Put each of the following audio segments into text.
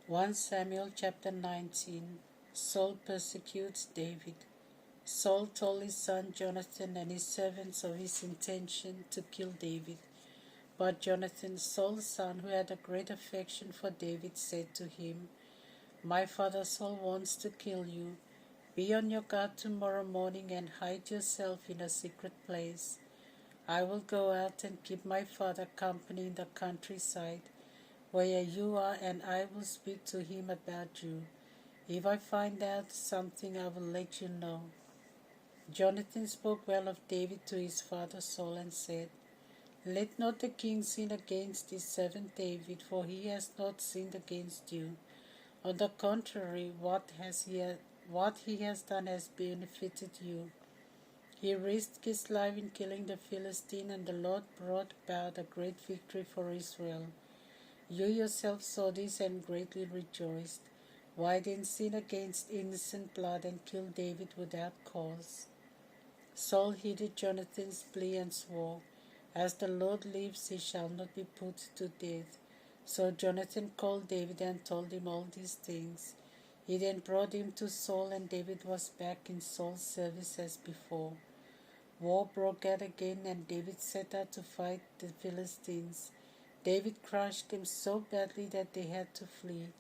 1 Samuel chapter 19. Saul persecutes David. Saul told his son Jonathan and his servants of his intention to kill David. But Jonathan, Saul's son, who had a great affection for David, said to him, "My father Saul wants to kill you. Be on your guard tomorrow morning and hide yourself in a secret place. I will go out and keep my father company in the countryside where you are, and I will speak to him about you. If I find out something, I will let you know." Jonathan spoke well of David to his father Saul and said, "Let not the king sin against his servant David, for he has not sinned against you. On the contrary, what he has done has benefited you. He risked his life in killing the Philistine, and the Lord brought about a great victory for Israel. You yourself saw this and greatly rejoiced. Why then sin against innocent blood and kill David without cause?" Saul heeded Jonathan's plea and swore, "As the Lord lives, he shall not be put to death." So Jonathan called David and told him all these things. He then brought him to Saul, and David was back in Saul's service as before. War broke out again, and David set out to fight the Philistines. David crushed them so badly that they had to flee.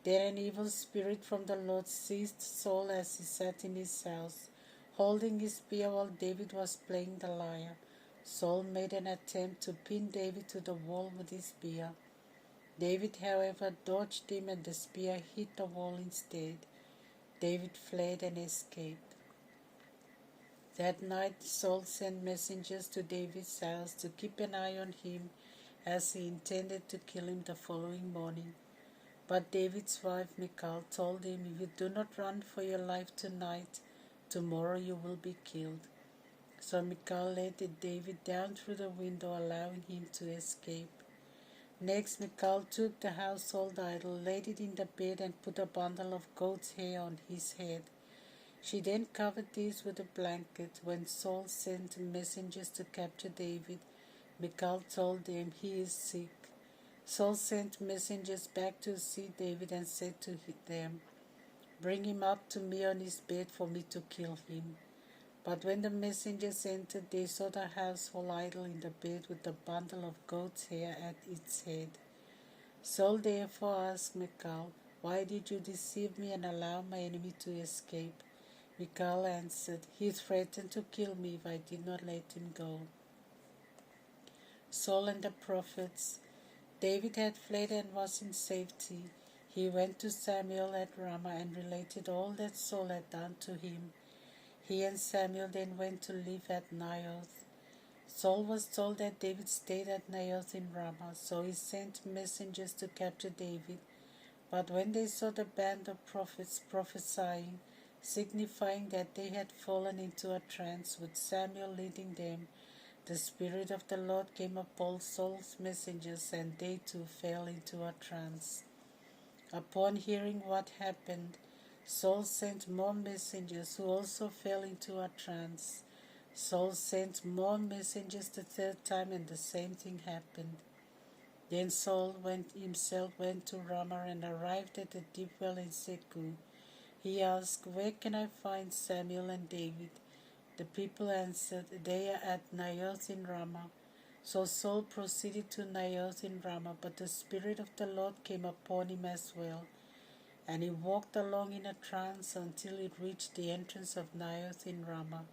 Then an evil spirit from the Lord seized Saul as he sat in his house, holding his spear while David was playing the lyre. Saul made an attempt to pin David to the wall with his spear. David, however, dodged him, and the spear hit the wall instead. David fled and escaped. That night Saul sent messengers to David's house to keep an eye on him, as he intended to kill him the following morning. But David's wife Michal told him, "If you do not run for your life tonight, tomorrow you will be killed." So Michal let David down through the window, allowing him to escape. Next, Michal took the household idol, laid it in the bed, and put a bundle of goat's hair on his head. She then covered this with a blanket. When Saul sent messengers to capture David, Michal told them, "He is sick." Saul sent messengers back to see David and said to them, "Bring him up to me on his bed for me to kill him." But when the messengers entered, they saw the household idol in the bed with the bundle of goat's hair at its head. Saul therefore asked Michal, "Why did you deceive me and allow my enemy to escape?" Michal answered, "He threatened to kill me if I did not let him go." Saul and the prophets. David had fled and was in safety. He went to Samuel at Ramah and related all that Saul had done to him. He and Samuel then went to live at Naioth. Saul was told that David stayed at Naioth in Ramah, so he sent messengers to capture David. But when they saw the band of prophets prophesying, signifying that they had fallen into a trance with Samuel leading them, the Spirit of the Lord came upon Saul's messengers, and they too fell into a trance. Upon hearing what happened, Saul sent more messengers, who also fell into a trance. Saul sent more messengers the third time, and the same thing happened. Then Saul himself went to Ramah and arrived at the deep well in Seku. He asked, "Where can I find Samuel and David?" The people answered, "They are at Naioth in Ramah." So Saul proceeded to Naioth in Ramah, but the Spirit of the Lord came upon him as well, and he walked along in a trance until he reached the entrance of Naioth in Ramah.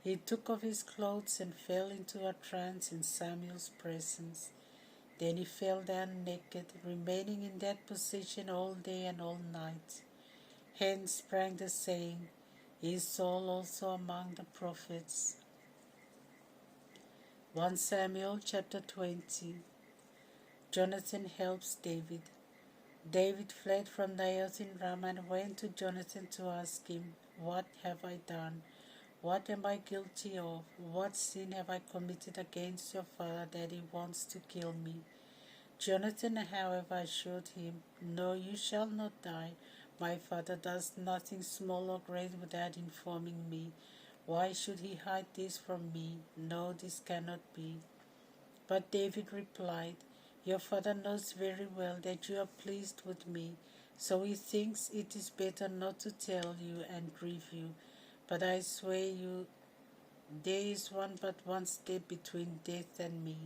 He took off his clothes and fell into a trance in Samuel's presence. Then he fell down naked, remaining in that position all day and all night. Hence sprang the saying, "Is Saul also among the prophets?" 1 Samuel chapter 20. Jonathan helps David. David fled from Naioth in Ramah and went to Jonathan to ask him, "What have I done? What am I guilty of? What sin have I committed against your father that he wants to kill me?" Jonathan, however, assured him, "No, you shall not die. My father does nothing small or great without informing me. Why should he hide this from me? No, this cannot be." But David replied, Your father knows very well that you are pleased with me, so he thinks it is better not to tell you and grieve you. But I swear you, there is but one step between death and me."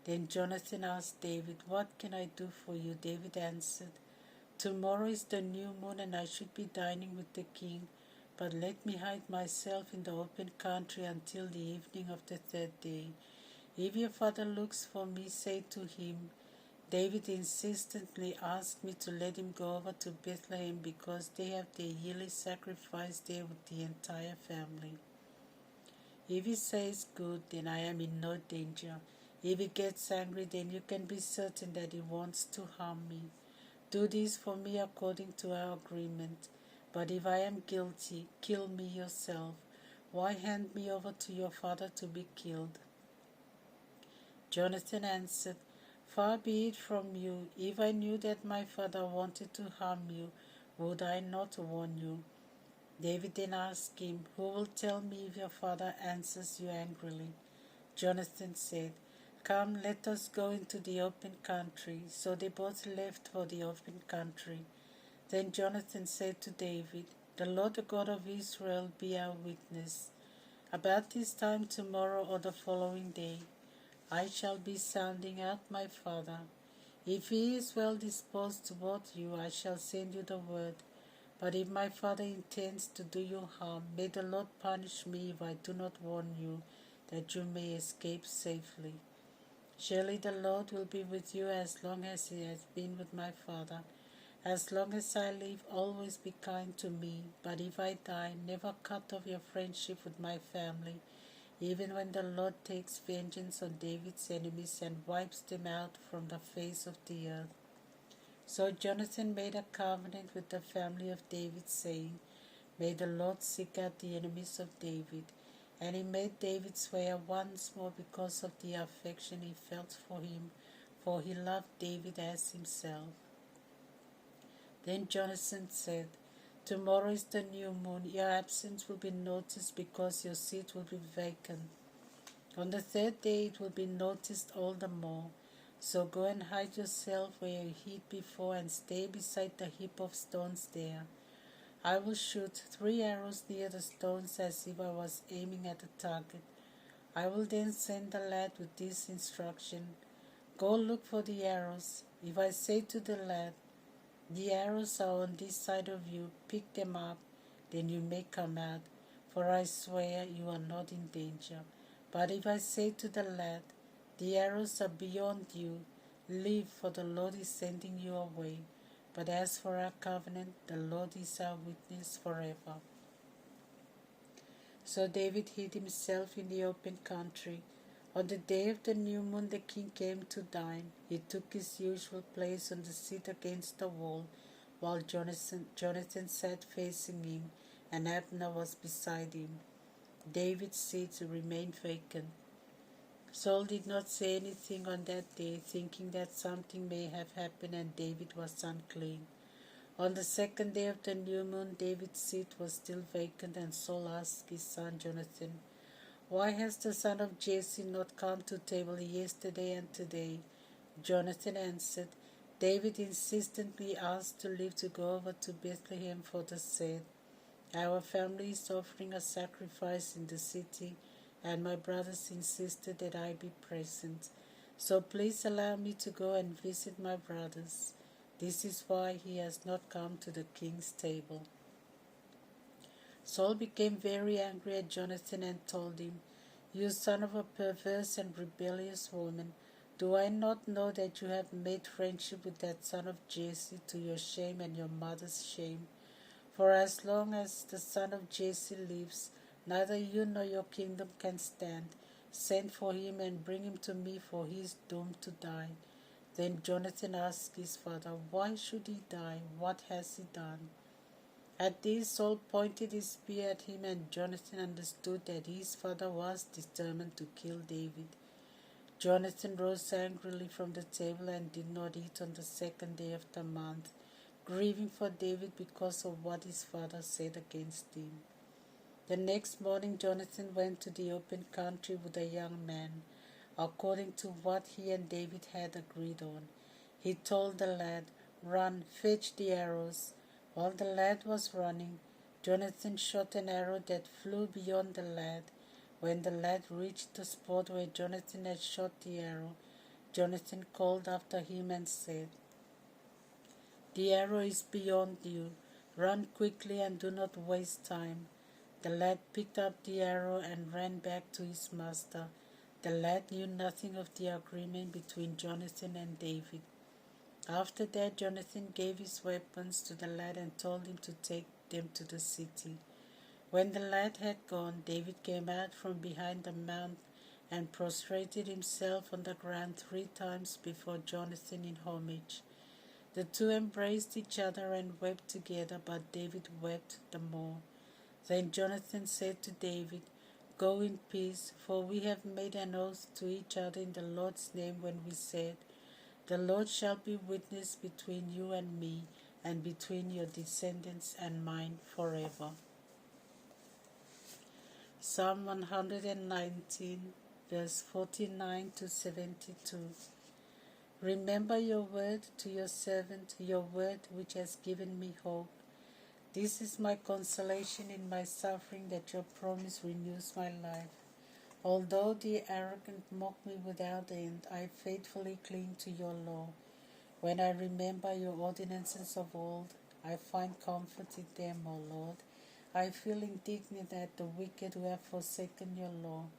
Then Jonathan asked David, "What can I do for you?" David answered, "Tomorrow is the new moon and I should be dining with the king, but let me hide myself in the open country until the evening of the third day. If your father looks for me, say to him, 'David insistently asked me to let him go over to Bethlehem because they have their yearly sacrifice there with the entire family.' If he says good, then I am in no danger. If he gets angry, then you can be certain that he wants to harm me. Do this for me according to our agreement. But if I am guilty, kill me yourself. Why hand me over to your father to be killed?" Jonathan answered, "Far be it from you. If I knew that my father wanted to harm you, would I not warn you?" David then asked him, "Who will tell me if your father answers you angrily?" Jonathan said, "Come, let us go into the open country." So they both left for the open country. Then Jonathan said to David, "The Lord, the God of Israel, be our witness. About this time tomorrow or the following day, I shall be sounding out my father. If he is well disposed toward you, I shall send you the word. But if my father intends to do you harm, may the Lord punish me if I do not warn you, that you may escape safely. Surely the Lord will be with you as long as he has been with my father. As long as I live, always be kind to me. But if I die, never cut off your friendship with my family, even when the Lord takes vengeance on David's enemies and wipes them out from the face of the earth." So Jonathan made a covenant with the family of David, saying, "May the Lord seek out the enemies of David." And he made David swear once more because of the affection he felt for him, for he loved David as himself. Then Jonathan said, "Tomorrow is the new moon. Your absence will be noticed because your seat will be vacant. On the third day it will be noticed all the more. So go and hide yourself where you hid before and stay beside the heap of stones there. I will shoot 3 arrows near the stones as if I was aiming at a target. I will then send the lad with this instruction: Go look for the arrows. If I say to the lad, 'The arrows are on this side of you, pick them up,' then you may come out, for I swear you are not in danger. But if I say to the lad, 'The arrows are beyond you,' leave, for the Lord is sending you away. But as for our covenant, the Lord is our witness forever." So David hid himself in the open country. On the day of the new moon the king came to dine. He took his usual place on the seat against the wall, while Jonathan sat facing him, and Abner was beside him. David's seat remained vacant. Saul did not say anything on that day, thinking that something may have happened and David was unclean. On the second day of the new moon, David's seat was still vacant, and Saul asked his son Jonathan, "Why has the son of Jesse not come to table yesterday and today?" Jonathan answered, "David insistently asked to leave to go over to Bethlehem for the Sed. Our family is offering a sacrifice in the city, and my brothers insisted that I be present. So please allow me to go and visit my brothers. This is why he has not come to the king's table." Saul became very angry at Jonathan and told him, "You son of a perverse and rebellious woman, do I not know that you have made friendship with that son of Jesse to your shame and your mother's shame? For as long as the son of Jesse lives, neither you nor your kingdom can stand. Send for him and bring him to me, for he is doomed to die." Then Jonathan asked his father, "Why should he die? What has he done?" At this, Saul pointed his spear at him, and Jonathan understood that his father was determined to kill David. Jonathan rose angrily from the table and did not eat on the second day of the month, grieving for David because of what his father said against him. The next morning Jonathan went to the open country with a young man. according to what he and David had agreed on. He told the lad, "Run, fetch the arrows." While the lad was running, Jonathan shot an arrow that flew beyond the lad. When the lad reached the spot where Jonathan had shot the arrow, Jonathan called after him and said, "The arrow is beyond you. Run quickly and do not waste time." The lad picked up the arrow and ran back to his master. The lad knew nothing of the agreement between Jonathan and David. After that, Jonathan gave his weapons to the lad and told him to take them to the city. When the lad had gone, David came out from behind the mount and prostrated himself on the ground 3 times before Jonathan in homage. The two embraced each other and wept together, but David wept the more. Then Jonathan said to David, "Go in peace, for we have made an oath to each other in the Lord's name when we said, 'The Lord shall be witness between you and me, and between your descendants and mine forever.'" Psalm 119, verse 49 to 72. Remember your word to your servant, your word which has given me hope. This is my consolation in my suffering, that your promise renews my life. Although the arrogant mock me without end, I faithfully cling to your law. When I remember your ordinances of old, I find comfort in them, O Lord. I feel indignant at the wicked who have forsaken your law.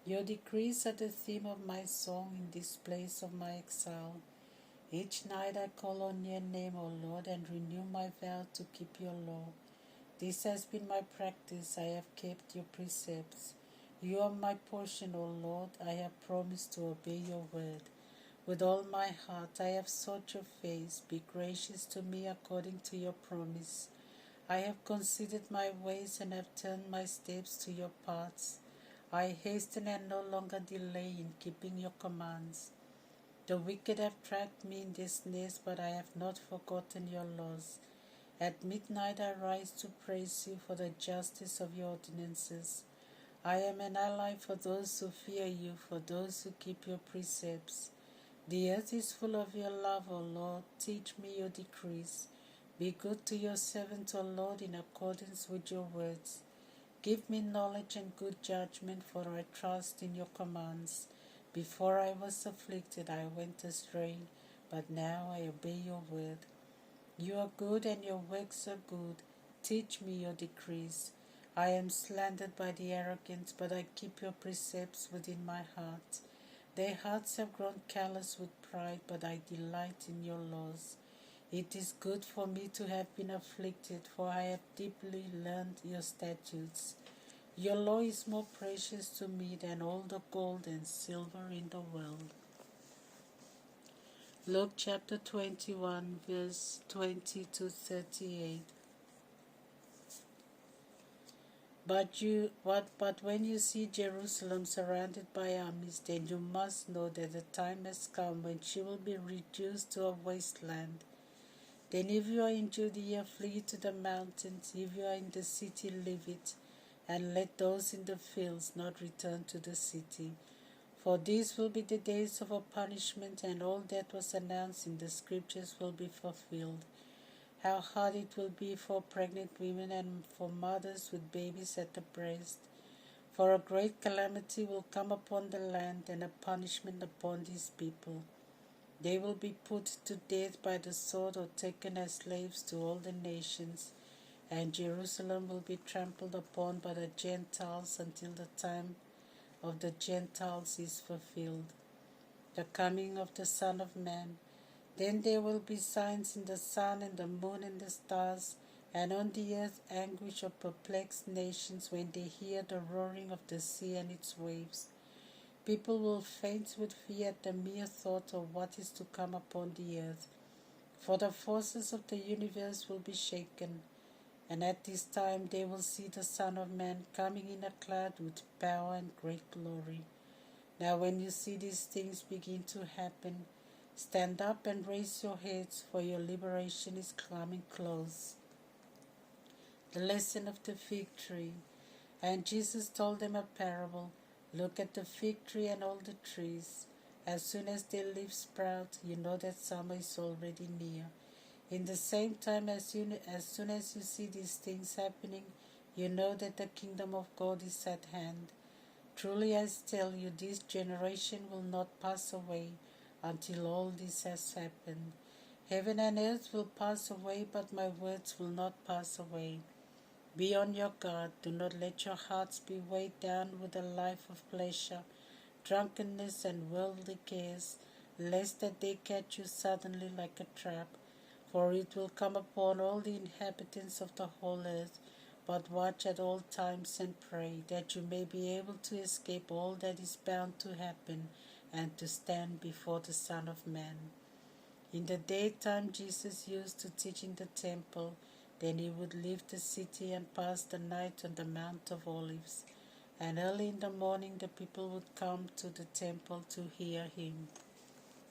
Your decrees are the theme of my song in this place of my exile. Each night I call on your name, O Lord, and renew my vow to keep your law. This has been my practice. I have kept your precepts. You are my portion, O Lord. I have promised to obey your word. With all my heart I have sought your face. Be gracious to me according to your promise. I have considered my ways and have turned my steps to your paths. I hasten and no longer delay in keeping your commands. The wicked have trapped me in their snares, but I have not forgotten your laws. At midnight I rise to praise you for the justice of your ordinances. I am an ally for those who fear you, for those who keep your precepts. The earth is full of your love, O Lord. Teach me your decrees. Be good to your servant, O Lord, in accordance with your words. Give me knowledge and good judgment, for I trust in your commands. Before I was afflicted, I went astray, but now I obey your word. You are good and your works are good. Teach me your decrees. I am slandered by the arrogant, but I keep your precepts within my heart. Their hearts have grown callous with pride, but I delight in your laws. It is good for me to have been afflicted, for I have deeply learned your statutes. Your law is more precious to me than all the gold and silver in the world. Luke chapter 21, verse 20 to 38. But when you see Jerusalem surrounded by armies, then you must know that the time has come when she will be reduced to a wasteland. Then if you are in Judea, flee to the mountains. If you are in the city, leave it, and let those in the fields not return to the city. For these will be the days of a punishment, and all that was announced in the scriptures will be fulfilled. How hard it will be for pregnant women and for mothers with babies at the breast. For a great calamity will come upon the land, and a punishment upon these people. They will be put to death by the sword or taken as slaves to all the nations, and Jerusalem will be trampled upon by the Gentiles until the time of the Gentiles is fulfilled, the coming of the Son of Man. Then there will be signs in the sun and the moon and the stars, and on the earth anguish of perplexed nations when they hear the roaring of the sea and its waves. People will faint with fear at the mere thought of what is to come upon the earth, for the forces of the universe will be shaken. And at this time they will see the Son of Man coming in a cloud with power and great glory. Now when you see these things begin to happen, stand up and raise your heads, for your liberation is coming close. The lesson of the fig tree. And Jesus told them a parable. Look at the fig tree and all the trees. As soon as their leaves sprout, you know that summer is already near. In the same time, as soon as you see these things happening, you know that the kingdom of God is at hand. Truly I tell you, this generation will not pass away until all this has happened. Heaven and earth will pass away, but my words will not pass away. Be on your guard. Do not let your hearts be weighed down with a life of pleasure, drunkenness, and worldly cares, lest that they catch you suddenly like a trap. For it will come upon all the inhabitants of the whole earth. But watch at all times and pray, that you may be able to escape all that is bound to happen, and to stand before the Son of Man. In the daytime Jesus used to teach in the temple. Then he would leave the city and pass the night on the Mount of Olives. And early in the morning the people would come to the temple to hear him.